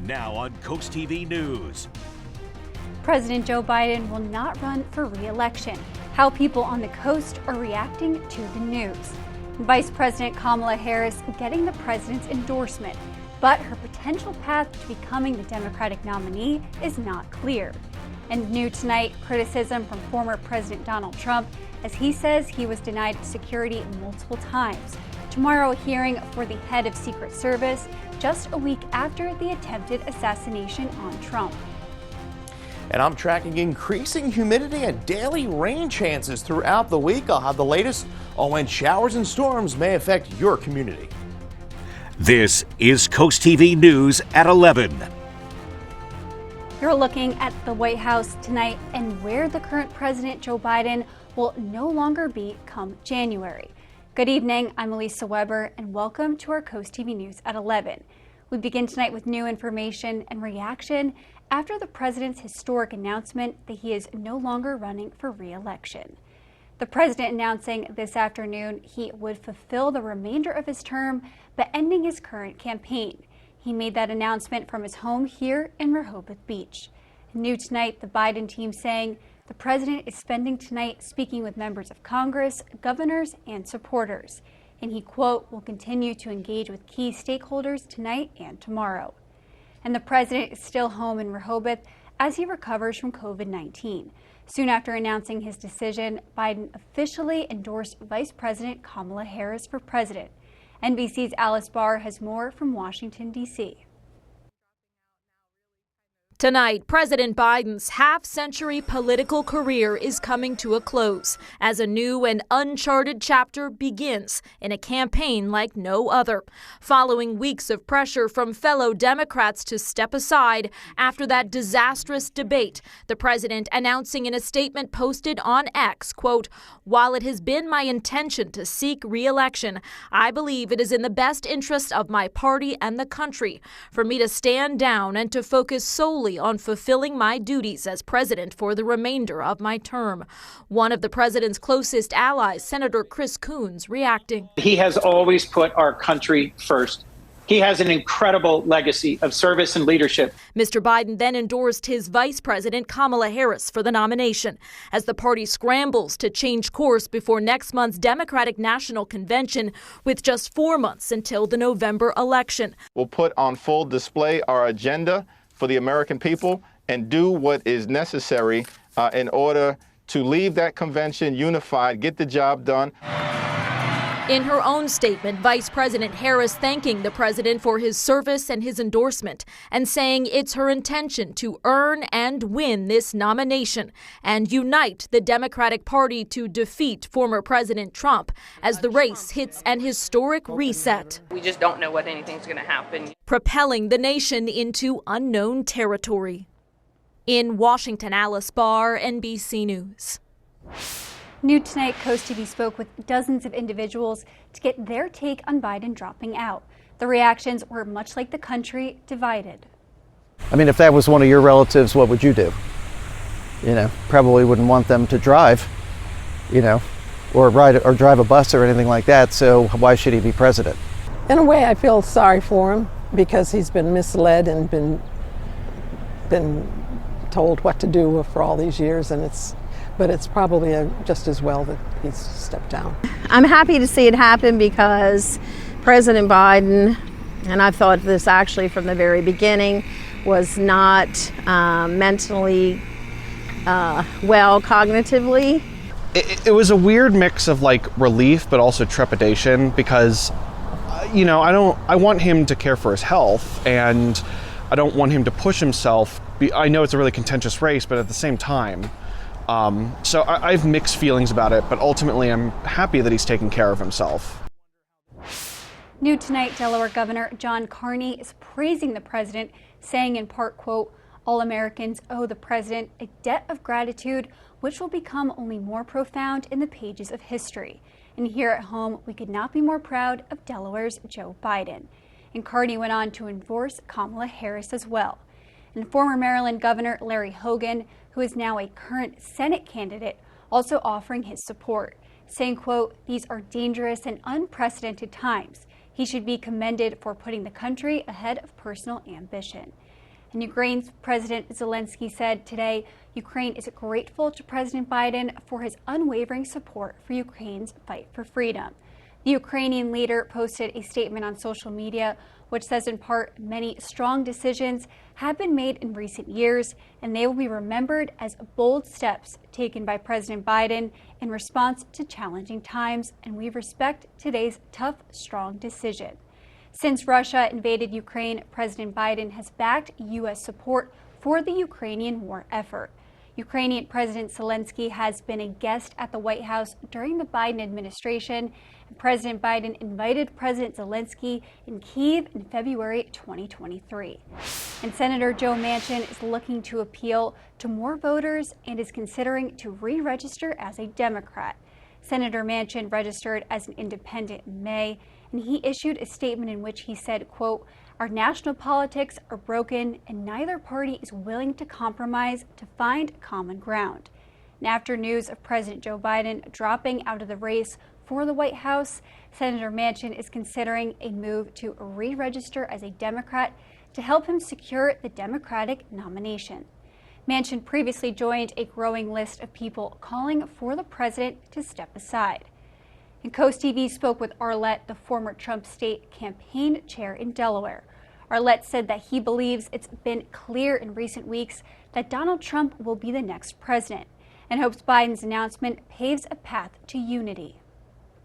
Now on CoastTV News. President Joe Biden will not run for re-election. How people on the coast are reacting to the news. Vice President Kamala Harris getting the president's endorsement, but her potential path to becoming the Democratic nominee is not clear. And new tonight, criticism from former President Donald Trump as he says he was denied security multiple times. Tomorrow, a hearing for the head of Secret Service, just a week after the attempted assassination on Trump. And I'm tracking increasing humidity and daily rain chances throughout the week. I'll have the latest on when showers and storms may affect your community. This is CoastTV News at 11. You're looking at the White House tonight and where the current President Joe Biden will no longer be come January. Good evening, I'm Elisa Weber, and welcome to our CoastTV News at 11. We begin tonight with new information and reaction after the president's historic announcement that he is no longer running for re-election. The president announcing this afternoon he would fulfill the remainder of his term, but ending his current campaign. He made that announcement from his home here in Rehoboth Beach. New tonight, the Biden team saying the president is spending tonight speaking with members of Congress, governors, and supporters. And he, quote, will continue to engage with key stakeholders tonight and tomorrow. And the president is still home in Rehoboth as he recovers from COVID-19. Soon after announcing his decision, Biden officially endorsed Vice President Kamala Harris for president. NBC's Alice Barr has more from Washington, D.C. Tonight, President Biden's half-century political career is coming to a close as a new and uncharted chapter begins in a campaign like no other. Following weeks of pressure from fellow Democrats to step aside after that disastrous debate, the president announcing in a statement posted on X, quote, "While it has been my intention to seek re-election, I believe it is in the best interest of my party and the country for me to stand down and to focus solely on fulfilling my duties as president for the remainder of my term." One of the president's closest allies, Senator Chris Coons, reacting. He has always put our country first. He has an incredible legacy of service and leadership. Mr. Biden then endorsed his vice president, Kamala Harris, for the nomination as the party scrambles to change course before next month's Democratic National Convention with just 4 months until the November election. We'll put on full display our agenda for the American people and do what is necessary in order to leave that convention unified, get the job done. In her own statement, Vice President Harris thanking the president for his service and his endorsement and saying it's her intention to earn and win this nomination and unite the Democratic Party to defeat former President Trump as the race hits an historic reset. We just don't know what anything's going to happen. Propelling the nation into unknown territory. In Washington, Alice Barr, NBC News. New tonight, CoastTV spoke with dozens of individuals to get their take on Biden dropping out. The reactions were much like the country, divided. I mean, if that was one of your relatives, what would you do? You know, probably wouldn't want them to drive, you know, or drive a bus or anything like that. So why should he be president? In a way, I feel sorry for him because he's been misled and been told what to do for all these years, and but it's probably just as well that he's stepped down. I'm happy to see it happen because President Biden, and I've thought this actually from the very beginning, was not mentally well cognitively. It was a weird mix of like relief but also trepidation because, you know, I want him to care for his health and I don't want him to push himself. I know it's a really contentious race, but at the same time, so I have mixed feelings about it, but ultimately I'm happy that he's taking care of himself. New tonight, Delaware Governor John Carney is praising the president, saying in part, quote, "All Americans owe the president a debt of gratitude, which will become only more profound in the pages of history. And here at home, we could not be more proud of Delaware's Joe Biden." And Carney went on to endorse Kamala Harris as well. And former Maryland Governor Larry Hogan, who is now a current Senate candidate, also offering his support, saying, quote, "These are dangerous and unprecedented times. He should be commended for putting the country ahead of personal ambition. And Ukraine's President Zelensky said today Ukraine is grateful to President Biden for his unwavering support for Ukraine's fight for freedom. The Ukrainian leader posted a statement on social media which says in part, many strong decisions have been made in recent years, and they will be remembered as bold steps taken by President Biden in response to challenging times, and we respect today's tough, strong decision. Since Russia invaded Ukraine, President Biden has backed U.S. support for the Ukrainian war effort. Ukrainian President Zelensky has been a guest at the White House during the Biden administration, and President Biden invited President Zelensky in Kyiv in February 2023. And Senator Joe Manchin is looking to appeal to more voters and is considering to re-register as a Democrat. Senator Manchin registered as an independent in May, and he issued a statement in which he said, quote, "Our national politics are broken and neither party is willing to compromise to find common ground." And after news of President Joe Biden dropping out of the race for the White House, Senator Manchin is considering a move to re-register as a Democrat to help him secure the Democratic nomination. Manchin previously joined a growing list of people calling for the president to step aside. And CoastTV spoke with Arlette, the former Trump state campaign chair in Delaware. Arlette said that he believes it's been clear in recent weeks that Donald Trump will be the next president and hopes Biden's announcement paves a path to unity.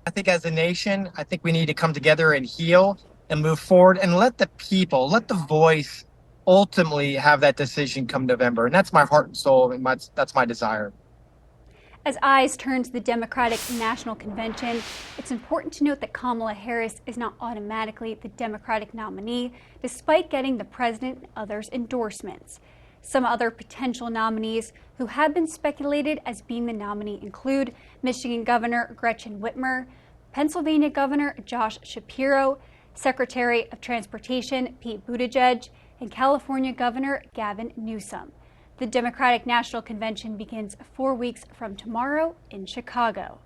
I think as a nation, I think we need to come together and heal and move forward and let the people, let the voice ultimately have that decision come November. And that's my heart and soul, and that's my desire. As eyes turn to the Democratic National Convention, it's important to note that Kamala Harris is not automatically the Democratic nominee, despite getting the president and others' endorsements. Some other potential nominees who have been speculated as being the nominee include Michigan Governor Gretchen Whitmer, Pennsylvania Governor Josh Shapiro, Secretary of Transportation Pete Buttigieg, and California Governor Gavin Newsom. The Democratic National Convention begins 4 weeks from tomorrow in Chicago.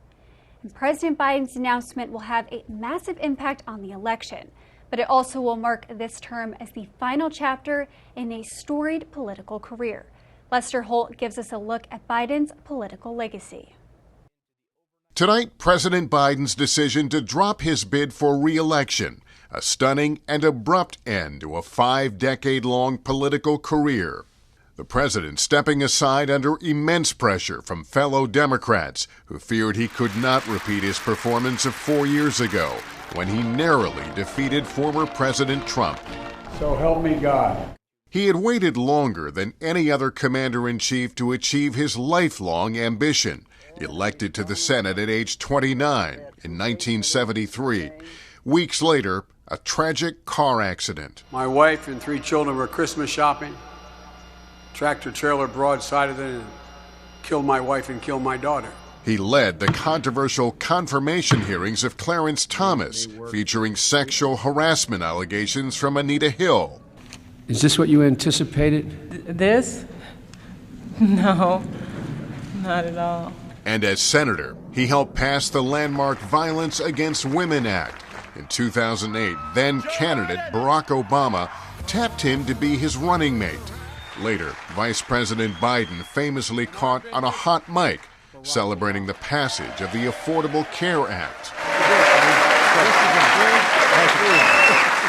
And President Biden's announcement will have a massive impact on the election, but it also will mark this term as the final chapter in a storied political career. Lester Holt gives us a look at Biden's political legacy. Tonight, President Biden's decision to drop his bid for re-election, a stunning and abrupt end to a 5-decade-long political career. The president stepping aside under immense pressure from fellow Democrats who feared he could not repeat his performance of 4 years ago when he narrowly defeated former President Trump. So help me God. He had waited longer than any other commander-in-chief to achieve his lifelong ambition, elected to the Senate at age 29 in 1973. Weeks later, a tragic car accident. My wife and 3 children were Christmas shopping. Tractor trailer broadsided it and killed my wife and killed my daughter. He led the controversial confirmation hearings of Clarence Thomas, featuring sexual harassment allegations from Anita Hill. Is this what you anticipated? This? No, not at all. And as senator, he helped pass the landmark Violence Against Women Act. In 2008, then candidate Barack Obama tapped him to be his running mate. Later, Vice President Biden famously caught on a hot mic celebrating the passage of the Affordable Care Act.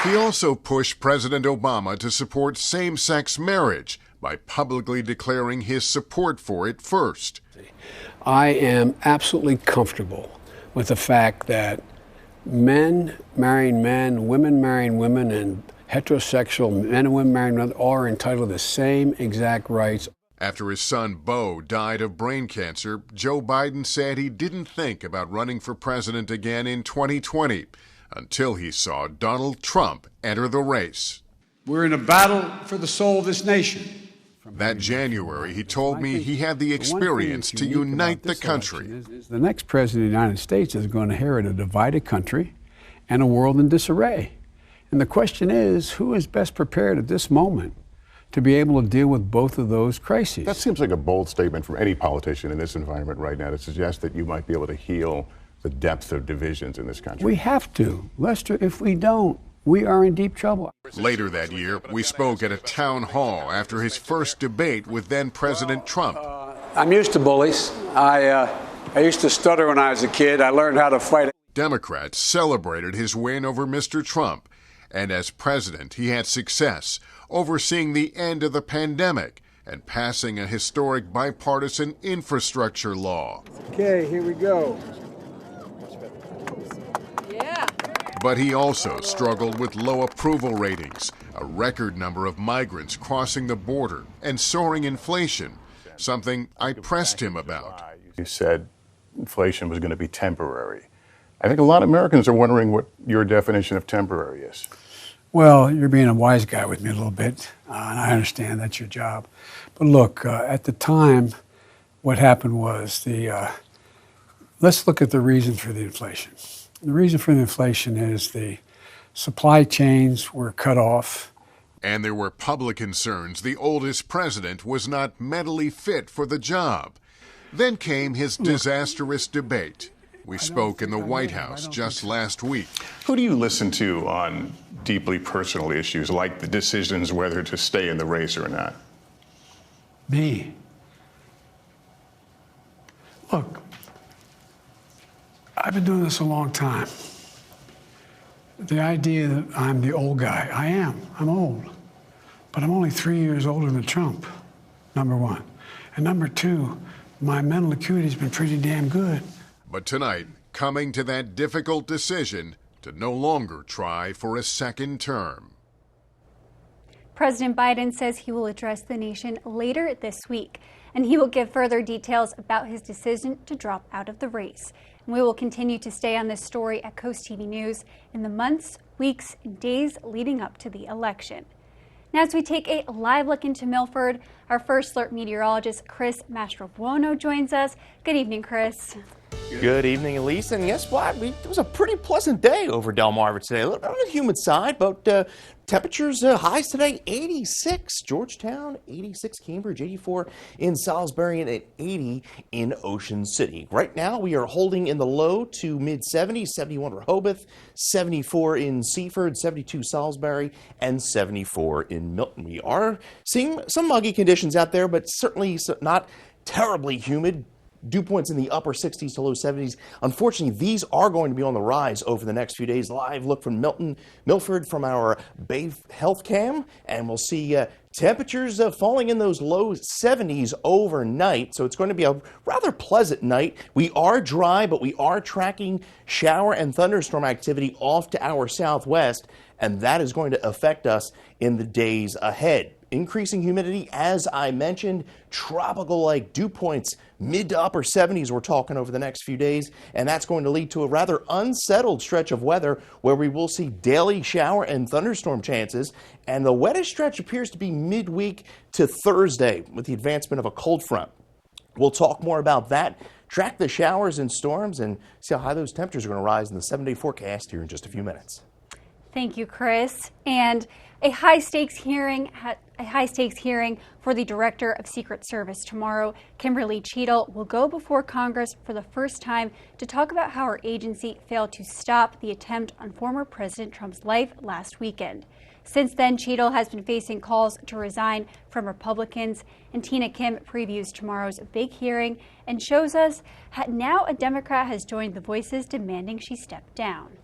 He also pushed President Obama to support same-sex marriage by publicly declaring his support for it first. I am absolutely comfortable with the fact that men marrying men, women marrying women, and heterosexual men and women marrying women are entitled to the same exact rights. After his son Beau died of brain cancer, Joe Biden said he didn't think about running for president again in 2020 until he saw Donald Trump enter the race. We're in a battle for the soul of this nation. That January, he told me he had the experience to unite the country. The next president of the United States is going to inherit a divided country and a world in disarray. And the question is, who is best prepared at this moment to be able to deal with both of those crises? That seems like a bold statement from any politician in this environment right now to suggest that you might be able to heal the depth of divisions in this country? We have to. Lester, if we don't, we are in deep trouble. Later that year, we spoke at a town hall after his first debate with then-President Trump. I'm used to bullies. I used to stutter when I was a kid. I learned how to fight. Democrats celebrated his win over Mr. Trump, and as president, he had success overseeing the end of the pandemic and passing a historic bipartisan infrastructure law. Okay, here we go. Yeah. But he also struggled with low approval ratings, a record number of migrants crossing the border, and soaring inflation, something I pressed him about. You said inflation was going to be temporary. I think a lot of Americans are wondering what your definition of temporary is. Well, you're being a wise guy with me a little bit, and I understand that's your job. But look, at the time, what happened was let's look at the reason for the inflation. The reason for the inflation is the supply chains were cut off. And there were public concerns the oldest president was not mentally fit for the job. Then came his disastrous debate. We spoke in the White House just last week. Who do you listen to on deeply personal issues like the decisions whether to stay in the race or not? Me. Look, I've been doing this a long time. The idea that I'm the old guy, I am. I'm old. But I'm only 3 years older than Trump, number one. And number two, my mental acuity's been pretty damn good. But tonight, coming to that difficult decision to no longer try for a second term. President Biden says he will address the nation later this week, and he will give further details about his decision to drop out of the race. And we will continue to stay on this story at CoastTV News in the months, weeks, and days leading up to the election. Now, as we take a live look into Milford, our first alert meteorologist, Chris Mastrobuono, joins us. Good evening, Chris. Good evening, Elise. And guess what? It was a pretty pleasant day over Delmarva today. A little bit on the humid side, but temperatures highs today, 86 Georgetown, 86 Cambridge, 84 in Salisbury, and 80 in Ocean City. Right now, we are holding in the low to mid-70s, 71 Rehoboth, 74 in Seaford, 72 Salisbury, and 74 in Milton. We are seeing some muggy conditions out there, but certainly not terribly humid. Dew points in the upper 60s to low 70s. Unfortunately, these are going to be on the rise over the next few days. Live look from Milford from our Bay Health Cam, and we'll see temperatures falling in those low 70s overnight. So it's going to be a rather pleasant night. We are dry, but we are tracking shower and thunderstorm activity off to our southwest, and that is going to affect us in the days ahead. Increasing humidity, as I mentioned, tropical-like dew points, mid to upper 70s we're talking over the next few days, and that's going to lead to a rather unsettled stretch of weather where we will see daily shower and thunderstorm chances, and the wettest stretch appears to be midweek to Thursday with the advancement of a cold front. We'll talk more about that, track the showers and storms, and see how high those temperatures are going to rise in the 7-day forecast here in just a few minutes. Thank you, Chris. And a high-stakes hearing for the Director of Secret Service tomorrow. Kimberly Cheadle will go before Congress for the first time to talk about how her agency failed to stop the attempt on former President Trump's life last weekend. Since then, Cheadle has been facing calls to resign from Republicans, and Tina Kim previews tomorrow's big hearing and shows us how now a Democrat has joined the voices demanding she step down.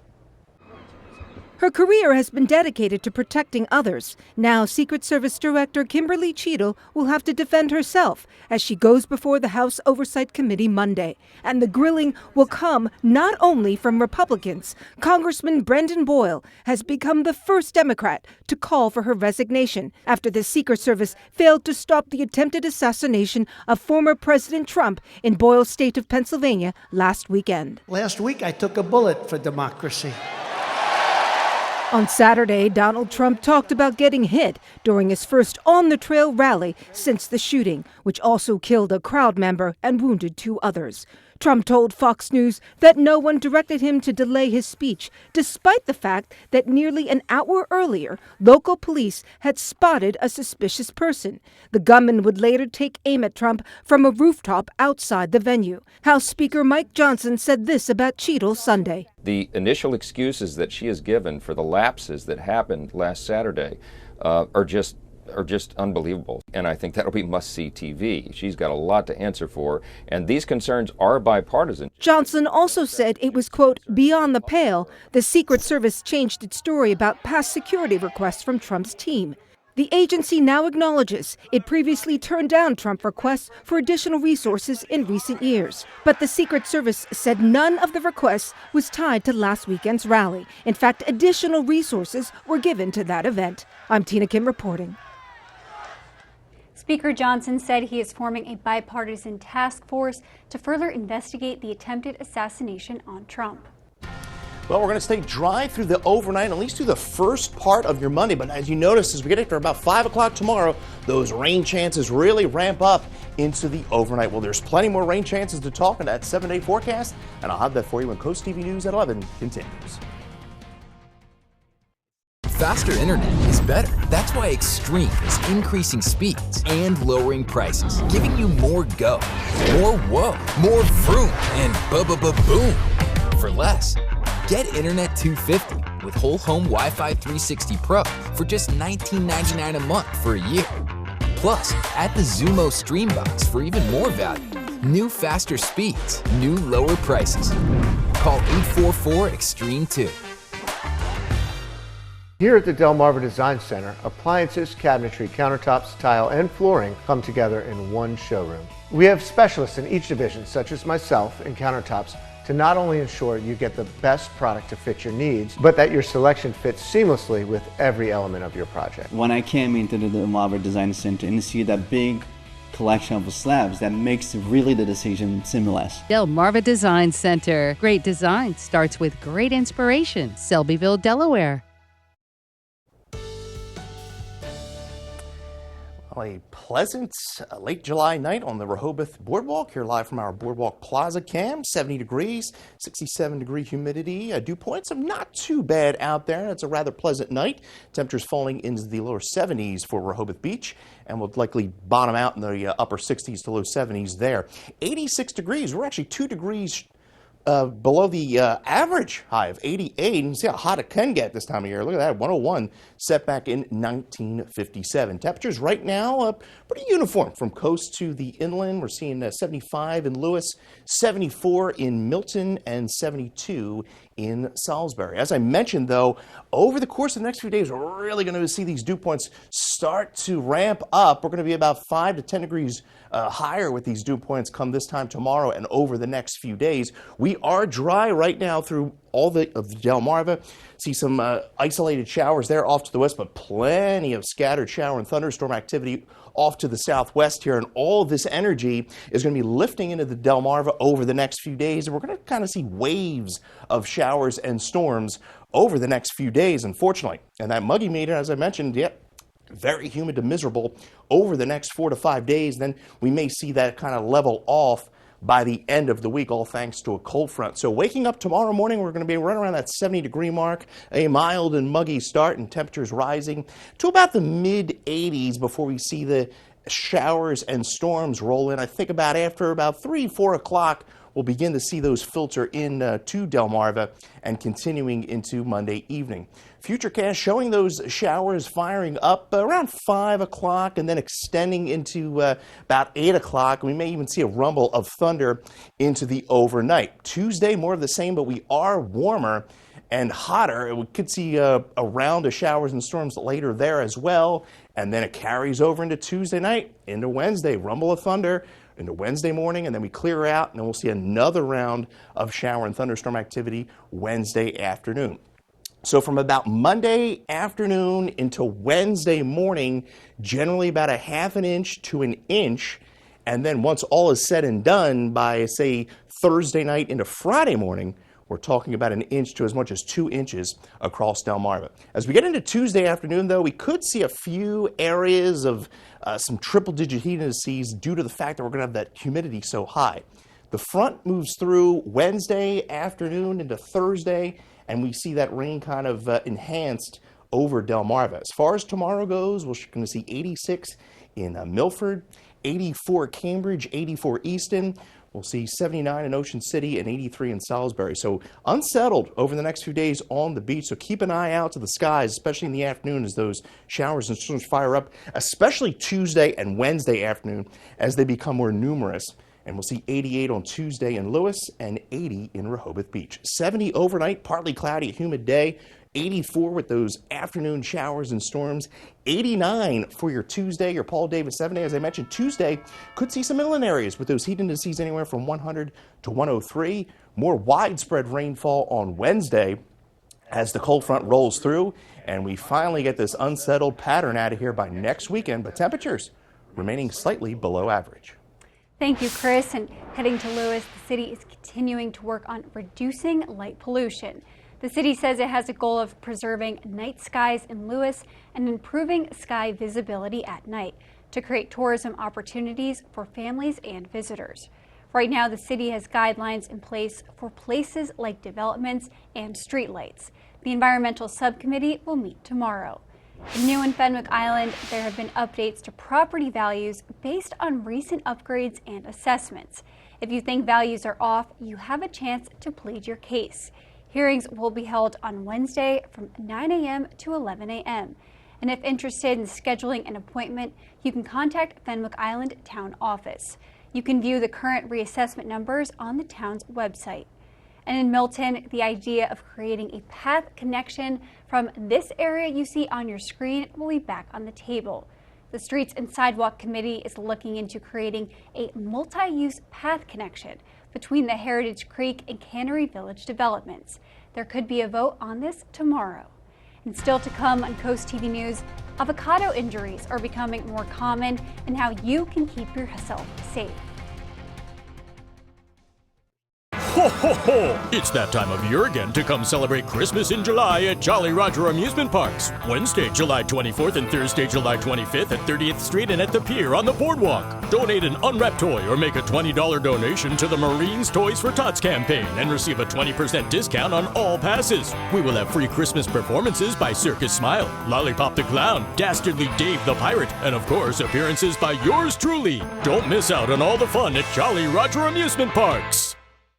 Her career has been dedicated to protecting others. Now, Secret Service Director Kimberly Cheadle will have to defend herself as she goes before the House Oversight Committee Monday. And the grilling will come not only from Republicans. Congressman Brendan Boyle has become the first Democrat to call for her resignation after the Secret Service failed to stop the attempted assassination of former President Trump in Boyle's state of Pennsylvania last weekend. Last week, I took a bullet for democracy. On Saturday, Donald Trump talked about getting hit during his first on-the-trail rally since the shooting, which also killed a crowd member and wounded 2 others. Trump told Fox News that no one directed him to delay his speech, despite the fact that nearly an hour earlier, local police had spotted a suspicious person. The gunman would later take aim at Trump from a rooftop outside the venue. House Speaker Mike Johnson said this about Cheadle Sunday. The initial excuses that she has given for the lapses that happened last Saturday are just unbelievable. And I think that'll be must-see TV. She's got a lot to answer for, and these concerns are bipartisan. Johnson also said it was, quote, beyond the pale. The Secret Service changed its story about past security requests from Trump's team. The agency now acknowledges it previously turned down Trump requests for additional resources in recent years. But the Secret Service said none of the requests was tied to last weekend's rally. In fact, additional resources were given to that event. I'm Tina Kim reporting. Speaker Johnson said he is forming a bipartisan task force to further investigate the attempted assassination on Trump. Well, we're going to stay dry through the overnight, at least through the first part of your Monday. But as you notice, as we get into about 5 o'clock tomorrow, those rain chances really ramp up into the overnight. Well, there's plenty more rain chances to talk in that 7-day forecast, and I'll have that for you when Coast TV News at 11 continues. Faster internet is better. That's why Extreme is increasing speeds and lowering prices, giving you more go, more whoa, more vroom, and boom for less. Get Internet 250 with whole home Wi-Fi 360 Pro for just $19.99 a month for a year. Plus, add the Xumo Stream Box for even more value. New faster speeds, new lower prices. Call 844-EXTREME2. Here at the Delmarva Design Center, appliances, cabinetry, countertops, tile, and flooring come together in one showroom. We have specialists in each division, such as myself in countertops, to not only ensure you get the best product to fit your needs, but that your selection fits seamlessly with every element of your project. When I came into the Delmarva Design Center and see that big collection of slabs, that makes really the decision seamless. Delmarva Design Center. Great design starts with great inspiration. Selbyville, Delaware. Well, a pleasant late July night on the Rehoboth Boardwalk. Here live from our Boardwalk Plaza cam. 70 degrees, 67-degree humidity. Dew points are not too bad out there. It's a rather pleasant night. Temperatures falling into the lower 70s for Rehoboth Beach, and will likely bottom out in the upper 60s to low 70s there. 86 degrees. We're actually 2 degrees below the average high of 88. You can see how hot it can get this time of year. Look at that, 101 set back in 1957. Temperatures right now pretty uniform from coast to the inland. We're seeing 75 in Lewis, 74 in Milton, and 72 in Salisbury. As I mentioned, though, over the course of the next few days, we're really going to see these dew points start to ramp up. We're going to be about 5 to 10 degrees higher with these dew points come this time tomorrow and over the next few days. We are dry right now through all of the Delmarva. See some isolated showers there off to the west, but plenty of scattered shower and thunderstorm activity off to the southwest here. And all of this energy is going to be lifting into the Delmarva over the next few days. And we're going to kind of see waves of showers and storms over the next few days, unfortunately. And that muggy meter, as I mentioned, very humid to miserable over the next 4 to 5 days. Then we may see that kind of level off by the end of the week, all thanks to a cold front. So waking up tomorrow morning, we're going to be right around that 70-degree mark, a mild and muggy start, and temperatures rising to about the mid-80s before we see the showers and storms roll in. I think after about 3, 4 o'clock, we'll begin to see those filter in to Delmarva and continuing into Monday evening. Futurecast showing those showers firing up around 5 o'clock and then extending into about 8 o'clock. We may even see a rumble of thunder into the overnight. Tuesday, more of the same, but we are warmer and hotter. We could see a round of showers and storms later there as well. And then it carries over into Tuesday night, into Wednesday, rumble of thunder into Wednesday morning, and then we clear out, and then we'll see another round of shower and thunderstorm activity Wednesday afternoon. So from about Monday afternoon into Wednesday morning, generally about a ½ an inch to an inch. And then once all is said and done by, say, Thursday night into Friday morning, we're talking about an inch to as much as 2 inches across Delmarva. As we get into Tuesday afternoon, though, we could see a few areas of some triple-digit heat indices due to the fact that we're going to have that humidity so high. The front moves through Wednesday afternoon into Thursday, and we see that rain kind of enhanced over Delmarva. As far as tomorrow goes, we're going to see 86 in Milford, 84 Cambridge, 84 Easton. We'll see 79 in Ocean City and 83 in Salisbury. So unsettled over the next few days on the beach. So keep an eye out to the skies, especially in the afternoon as those showers and storms fire up, especially Tuesday and Wednesday afternoon as they become more numerous. And we'll see 88 on Tuesday in Lewis and 80 in Rehoboth Beach. 70 overnight, partly cloudy, humid day. 84 with those afternoon showers and storms. 89 for your Tuesday, your Paul Davis 7-day. As I mentioned, Tuesday could see some inland areas with those heat indices anywhere from 100 to 103. More widespread rainfall on Wednesday as the cold front rolls through. And we finally get this unsettled pattern out of here by next weekend. But temperatures remaining slightly below average. Thank you, Chris. And heading to Lewis, the city is continuing to work on reducing light pollution. The city says it has a goal of preserving night skies in Lewis and improving sky visibility at night to create tourism opportunities for families and visitors. Right now, the city has guidelines in place for places like developments and streetlights. The environmental subcommittee will meet tomorrow. New in Fenwick Island, there have been updates to property values based on recent upgrades and assessments. If you think values are off, you have a chance to plead your case. Hearings will be held on Wednesday from 9 a.m. to 11 a.m. And if interested in scheduling an appointment, you can contact Fenwick Island Town Office. You can view the current reassessment numbers on the town's website. And in Milton, the idea of creating a path connection from this area you see on your screen will be back on the table. The Streets and Sidewalk Committee is looking into creating a multi-use path connection between the Heritage Creek and Cannery Village developments. There could be a vote on this tomorrow. And still to come on CoastTV News, avocado injuries are becoming more common and how you can keep yourself safe. Ho, ho, ho! It's that time of year again to come celebrate Christmas in July at Jolly Roger Amusement Parks. Wednesday, July 24th and Thursday, July 25th at 30th Street and at the pier on the boardwalk. Donate an unwrapped toy or make a $20 donation to the Marines Toys for Tots campaign and receive a 20% discount on all passes. We will have free Christmas performances by Circus Smile, Lollipop the Clown, Dastardly Dave the Pirate, and of course, appearances by yours truly. Don't miss out on all the fun at Jolly Roger Amusement Parks.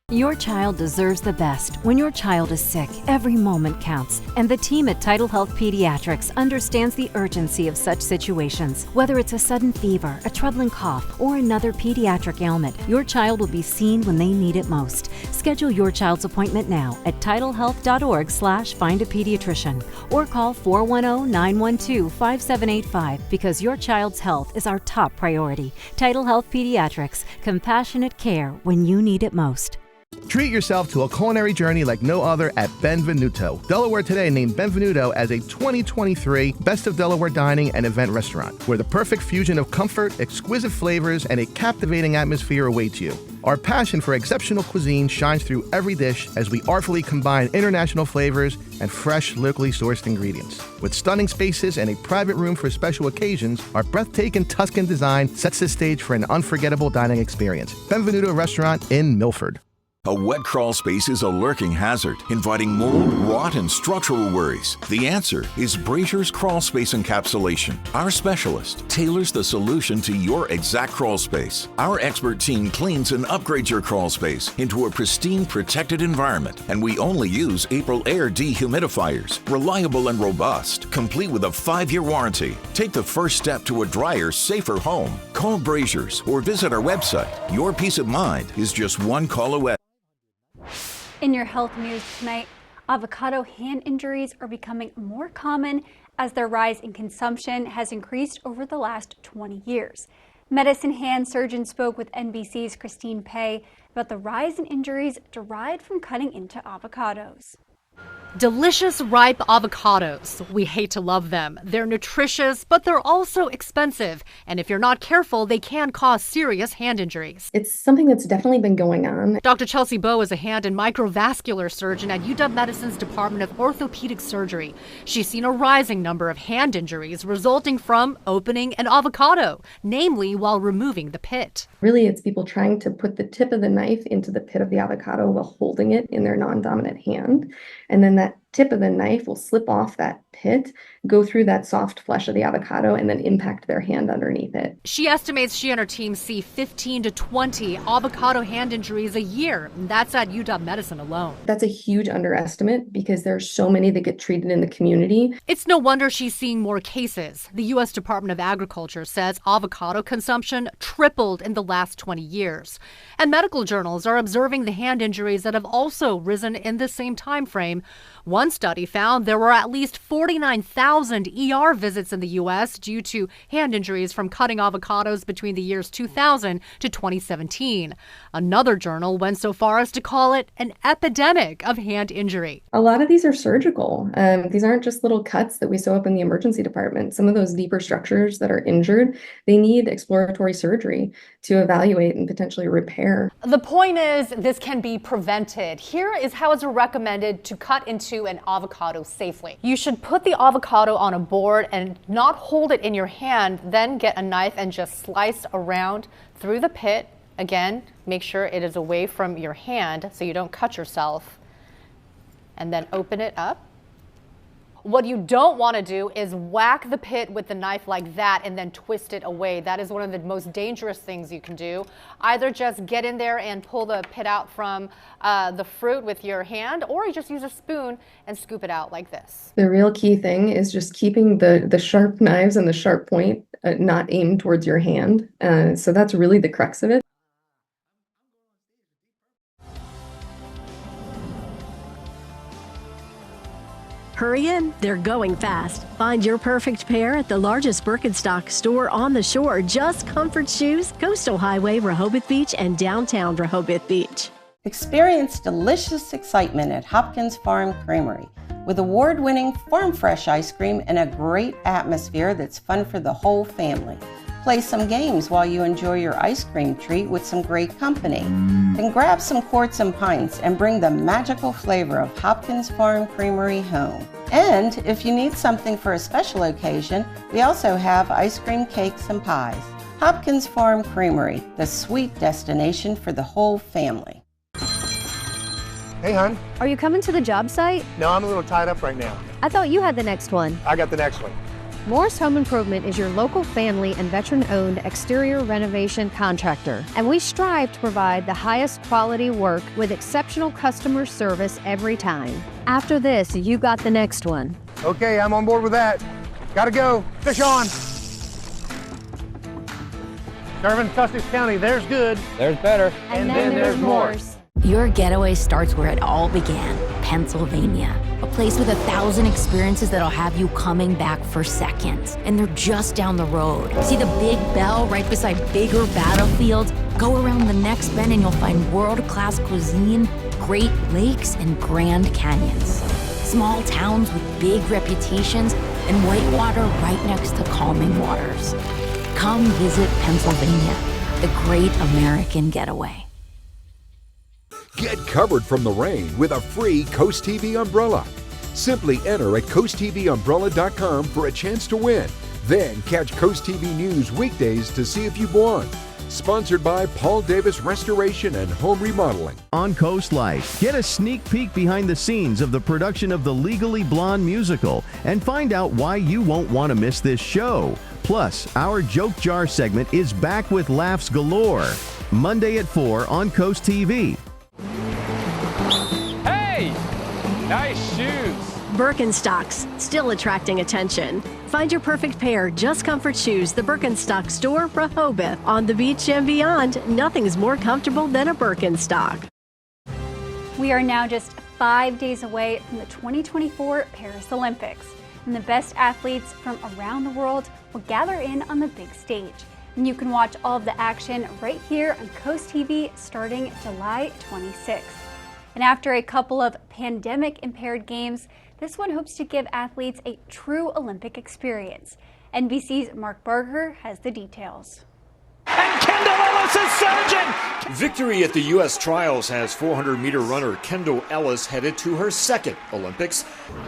Your child deserves the best. When your child is sick, every moment counts. And the team at Tidal Health Pediatrics understands the urgency of such situations. Whether it's a sudden fever, a troubling cough, or another pediatric ailment, your child will be seen when they need it most. Schedule your child's appointment now at tidalhealth.org/findapediatrician or call 410-912-5785 because your child's health is our top priority. Tidal Health Pediatrics, compassionate care when you need it most. Treat yourself to a culinary journey like no other at Benvenuto. Delaware Today named Benvenuto as a 2023 Best of Delaware Dining and Event Restaurant, where the perfect fusion of comfort, exquisite flavors, and a captivating atmosphere awaits you. Our passion for exceptional cuisine shines through every dish as we artfully combine international flavors and fresh, locally sourced ingredients. With stunning spaces and a private room for special occasions, our breathtaking Tuscan design sets the stage for an unforgettable dining experience. Benvenuto Restaurant in Milford. A wet crawl space is a lurking hazard, inviting mold, rot, and structural worries. The answer is Brazier's Crawl Space Encapsulation. Our specialist tailors the solution to your exact crawl space. Our expert team cleans and upgrades your crawl space into a pristine, protected environment, and we only use April Air dehumidifiers. Reliable and robust, complete with a 5-year warranty. Take the first step to a drier, safer home. Call Brazier's or visit our website. Your peace of mind is just one call away. In your health news tonight, avocado hand injuries are becoming more common as their rise in consumption has increased over the last 20 years. Medicine hand surgeon spoke with NBC's Christine Pei about the rise in injuries derived from cutting into avocados. Delicious ripe avocados. We hate to love them. They're nutritious, but they're also expensive. And if you're not careful, they can cause serious hand injuries. It's something that's definitely been going on. Dr. Chelsea Bowe is a hand and microvascular surgeon at UW Medicine's Department of Orthopedic Surgery. She's seen a rising number of hand injuries resulting from opening an avocado, namely while removing the pit. Really, it's people trying to put the tip of the knife into the pit of the avocado while holding it in their non-dominant hand. And then that tip of the knife will slip off that pit, go through that soft flesh of the avocado, and then impact their hand underneath it. She estimates she and her team see 15 to 20 avocado hand injuries a year. And that's at UW Medicine alone. That's a huge underestimate because there's so many that get treated in the community. It's no wonder she's seeing more cases. The U.S. Department of Agriculture says avocado consumption tripled in the last 20 years. And medical journals are observing the hand injuries that have also risen in the same time frame. One study found there were at least 49,000 ER visits in the U.S. due to hand injuries from cutting avocados between the years 2000 to 2017. Another journal went so far as to call it an epidemic of hand injury. A lot of these are surgical. These aren't just little cuts that we sew up in the emergency department. Some of those deeper structures that are injured, they need exploratory surgery to evaluate and potentially repair. The point is, this can be prevented. Here is how it's recommended to cut into an avocado safely. You should put the avocado on a board and not hold it in your hand, then get a knife and just slice around through the pit. Again, make sure it is away from your hand so you don't cut yourself. And then open it up. What you don't want to do is whack the pit with the knife like that and then twist it away. That is one of the most dangerous things you can do. Either just get in there and pull the pit out from the fruit with your hand, or you just use a spoon and scoop it out like this. The real key thing is just keeping the sharp knives and the sharp point not aimed towards your hand. So that's really the crux of it. Hurry in, they're going fast. Find your perfect pair at the largest Birkenstock store on the shore. Just Comfort Shoes, Coastal Highway, Rehoboth Beach, and downtown Rehoboth Beach. Experience delicious excitement at Hopkins Farm Creamery with award-winning farm fresh ice cream and a great atmosphere that's fun for the whole family. Play some games while you enjoy your ice cream treat with some great company. Then grab some quarts and pints and bring the magical flavor of Hopkins Farm Creamery home. And if you need something for a special occasion, we also have ice cream cakes and pies. Hopkins Farm Creamery, the sweet destination for the whole family. Hey, hon. Are you coming to the job site? No, I'm a little tied up right now. I thought you had the next one. I got the next one. Morris Home Improvement is your local family and veteran-owned exterior renovation contractor, and we strive to provide the highest quality work with exceptional customer service every time. After this, you got the next one. Okay, I'm on board with that. Gotta go. Fish on. Serving Sussex County, there's good. There's better. And then there's Morris. Your getaway starts where it all began, Pennsylvania. A place with 1,000 experiences that'll have you coming back for seconds. And they're just down the road. See the Big Bell right beside bigger battlefields? Go around the next bend and you'll find world-class cuisine, Great Lakes, and Grand Canyons. Small towns with big reputations and whitewater right next to calming waters. Come visit Pennsylvania, the great American getaway. Get covered from the rain with a free CoastTV umbrella. Simply enter at coasttvumbrella.com for a chance to win. Then catch CoastTV News weekdays to see if you've won. Sponsored by Paul Davis Restoration and Home Remodeling. On Coast Life, get a sneak peek behind the scenes of the production of the Legally Blonde musical and find out why you won't want to miss this show. Plus, our Joke Jar segment is back with laughs galore. Monday at 4 on Coast TV. Hey! Nice shoes! Birkenstocks, still attracting attention. Find your perfect pair, Just Comfort Shoes, the Birkenstock store, Rehoboth. On the beach and beyond, nothing's more comfortable than a Birkenstock. We are now just 5 days away from the 2024 Paris Olympics, and the best athletes from around the world will gather in on the big stage. And you can watch all of the action right here on Coast TV starting July 26th. And after a couple of pandemic-impaired games, this one hopes to give athletes a true Olympic experience. NBC's Mark Berger has the details. And Kendall Ellis is surging! Victory at the U.S. trials has 400-meter runner Kendall Ellis headed to her second Olympics,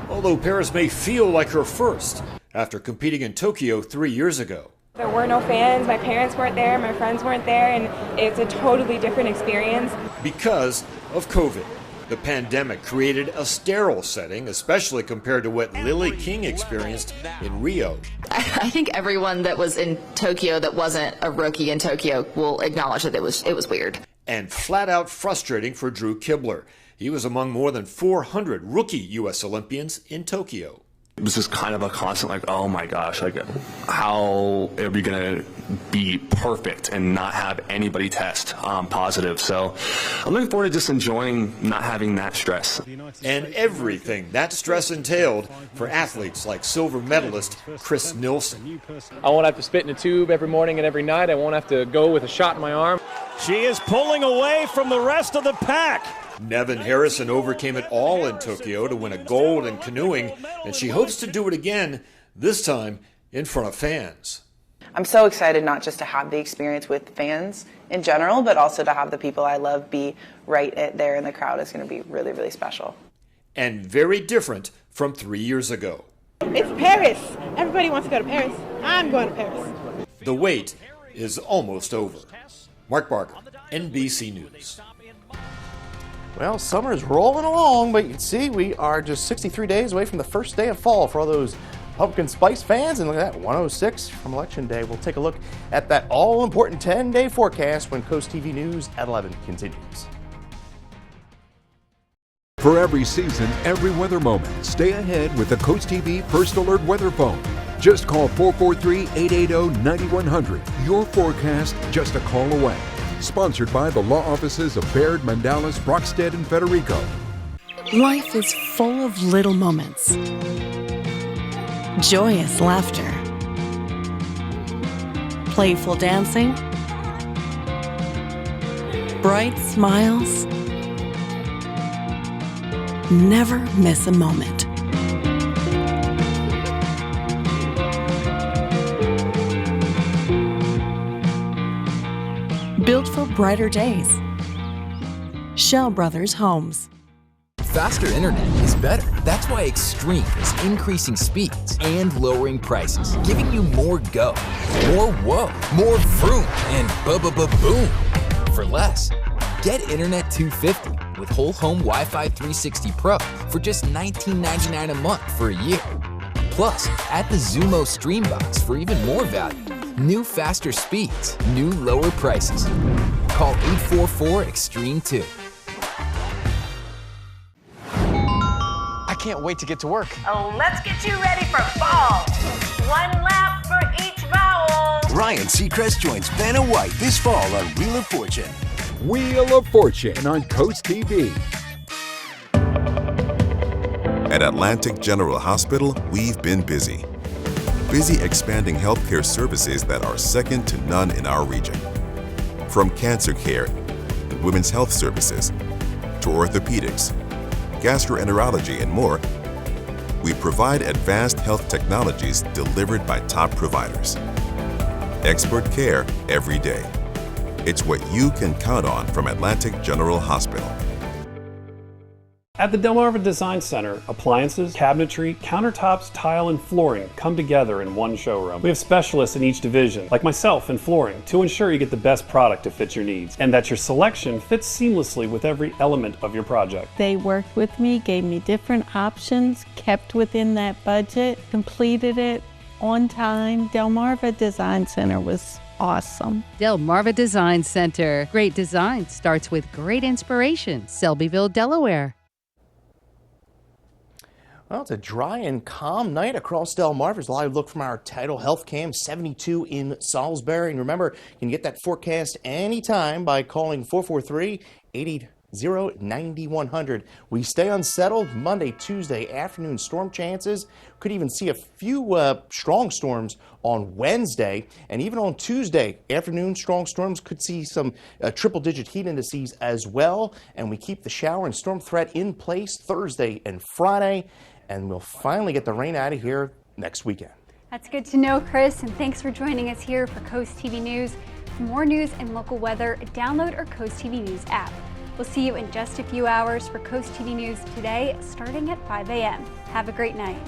although Paris may feel like her first after competing in Tokyo 3 years ago. There were no fans, my parents weren't there, my friends weren't there, and it's a totally different experience. Because of COVID. The pandemic created a sterile setting, especially compared to what Lily King experienced in Rio. I think everyone that was in Tokyo that wasn't a rookie in Tokyo will acknowledge that it was weird. And flat out frustrating for Drew Kibler. He was among more than 400 rookie U.S. Olympians in Tokyo. It was just kind of a constant, like, oh my gosh, like, how are we going to be perfect and not have anybody test positive? So I'm looking forward to just enjoying not having that stress. And everything that stress entailed for athletes like silver medalist Chris Nilsson. I won't have to spit in a tube every morning and every night. I won't have to go with a shot in my arm. She is pulling away from the rest of the pack. Nevin Harrison overcame it all in Tokyo to win a gold in canoeing, and she hopes to do it again, this time in front of fans. I'm so excited not just to have the experience with fans in general, but also to have the people I love be right there in the crowd. Is going to be really, really special. And very different from 3 years ago. It's Paris. Everybody wants to go to Paris. I'm going to Paris. The wait is almost over. Mark Barker, NBC News. Well, summer is rolling along, but you can see we are just 63 days away from the first day of fall for all those pumpkin spice fans. And look at that, 106 from Election Day. We'll take a look at that all-important 10-day forecast when CoastTV News at 11 continues. For every season, every weather moment, stay ahead with the CoastTV First Alert Weather Phone. Just call 443-880-9100. Your forecast just a call away. Sponsored by the law offices of Baird, Mandalis, Brockstead, and Federico. Life is full of little moments. Joyous laughter. Playful dancing. Bright smiles. Never miss a moment. Built for brighter days. Shell Brothers Homes. Faster internet is better. That's why Extreme is increasing speeds and lowering prices, giving you more go, more whoa, more vroom, and boom for less. Get Internet 250 with whole home Wi-Fi 360 Pro for just $19.99 a month for a year. Plus, add the Xumo Stream Box for even more value. New faster speeds, new lower prices. Call 844-EXTREME2. I can't wait to get to work. Oh, let's get you ready for fall. One lap for each vowel. Ryan Seacrest joins Vanna White this fall on Wheel of Fortune. Wheel of Fortune on Coast TV. At Atlantic General Hospital, we've been busy. Busy expanding healthcare services that are second to none in our region. From cancer care and women's health services to orthopedics, gastroenterology, and more, we provide advanced health technologies delivered by top providers. Expert care every day. It's what you can count on from Atlantic General Hospital. At the Delmarva Design Center, appliances, cabinetry, countertops, tile, and flooring come together in one showroom. We have specialists in each division, like myself in flooring, to ensure you get the best product to fit your needs and that your selection fits seamlessly with every element of your project. They worked with me, gave me different options, kept within that budget, completed it on time. Delmarva Design Center was awesome. Delmarva Design Center. Great design starts with great inspiration. Selbyville, Delaware. Well, it's a dry and calm night across Delmarva's. Live look from our Tidal Health Cam, 72 in Salisbury. And remember, you can get that forecast anytime by calling 443-880. 9100. We stay unsettled Monday, Tuesday afternoon storm chances. Could even see a few strong storms on Wednesday, and even on Tuesday afternoon strong storms. Could see some triple-digit heat indices as well. And we keep the shower and storm threat in place Thursday and Friday, and we'll finally get the rain out of here next weekend. That's good to know, Chris, and thanks for joining us here for Coast TV News. For more news and local weather, download our Coast TV News app. We'll see you in just a few hours for Coast TV News today, starting at 5 a.m. Have a great night.